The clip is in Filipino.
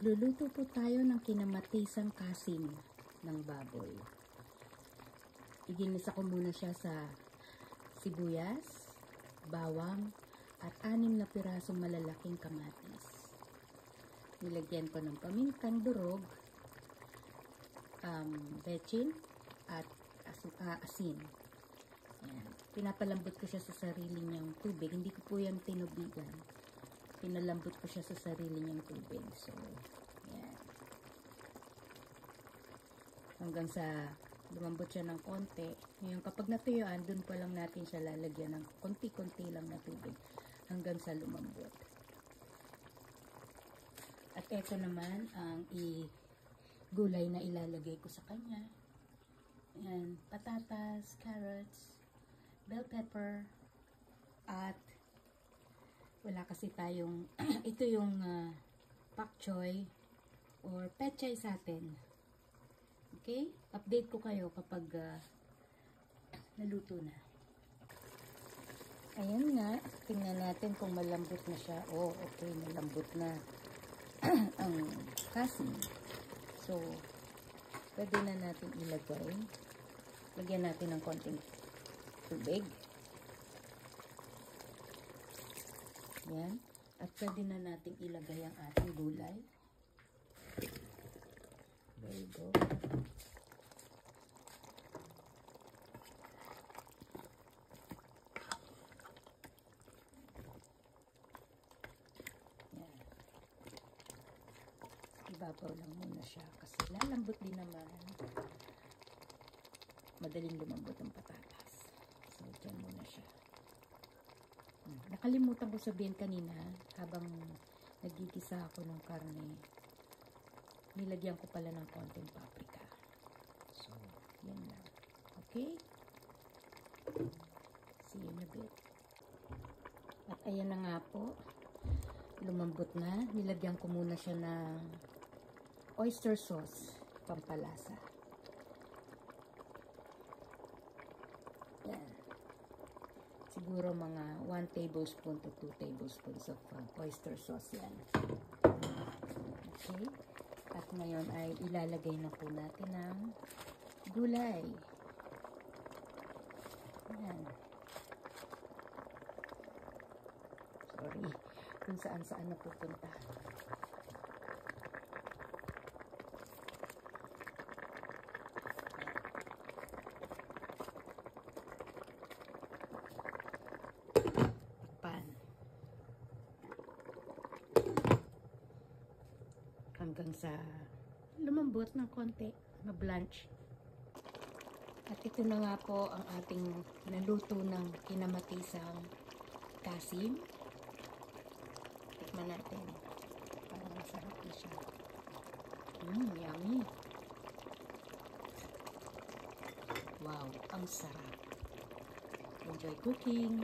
Magluluto po tayo ng kinamatisang kasim ng baboy. Iginisa ko muna siya sa sibuyas, bawang, at 6 na pirasong malalaking kamatis. Nilagyan ko ng pamintang durog, bechin, at asin. Ayan. Pinapalambot ko siya sa sarili niyang tubig. Hindi ko po yan tinubigan. Pinalambot ko siya sa sarili niyang tubig. So, ayan. Hanggang sa lumambot siya ng konti. Ngayon, kapag natuyuan, dun pa lang natin siya lalagyan ng konti-konti lang na tubig hanggang sa lumambot. At eto naman ang gulay na ilalagay ko sa kanya. Ayan, patatas, carrots, bell pepper, at wala kasi tayong, ito yung pak choy or pechay sa atin. Okay? Update ko kayo kapag naluto na. Ayan nga, tingnan natin kung malambot na siya. Oh, okay, malambot na ang kasim. So, pwede na natin ilagay. Lagyan natin ng konting tubig. Yan. At pwede na natin ilagay ang ating gulay. There you go. Yan. Ibabaw lang muna siya kasi lalambot din naman. Madaling lumambot ang patatas. So, dyan muna siya. Nakalimutan ko sabihin kanina habang nagigisa ako ng karne, nilagyan ko pala ng konting paprika. So, yan lang. Okay? See you in a bit. At ayan na nga po, lumambot na. Nilagyan ko muna siya ng oyster sauce, pampalasa. Yan. Siguro mga 1 tablespoon to 2 tablespoons of oyster sauce yan. Okay. At ngayon ay ilalagay na po natin ang gulay. Ayan. Sorry. Kung saan-saan na pupunta. Hanggang sa lumambot ng konti, ma-blanch. At ito na nga po ang ating naluto ng kinamatisang kasim. Tikman natin. Parang masarap na siya. Yummy. Wow, ang sarap. Enjoy cooking.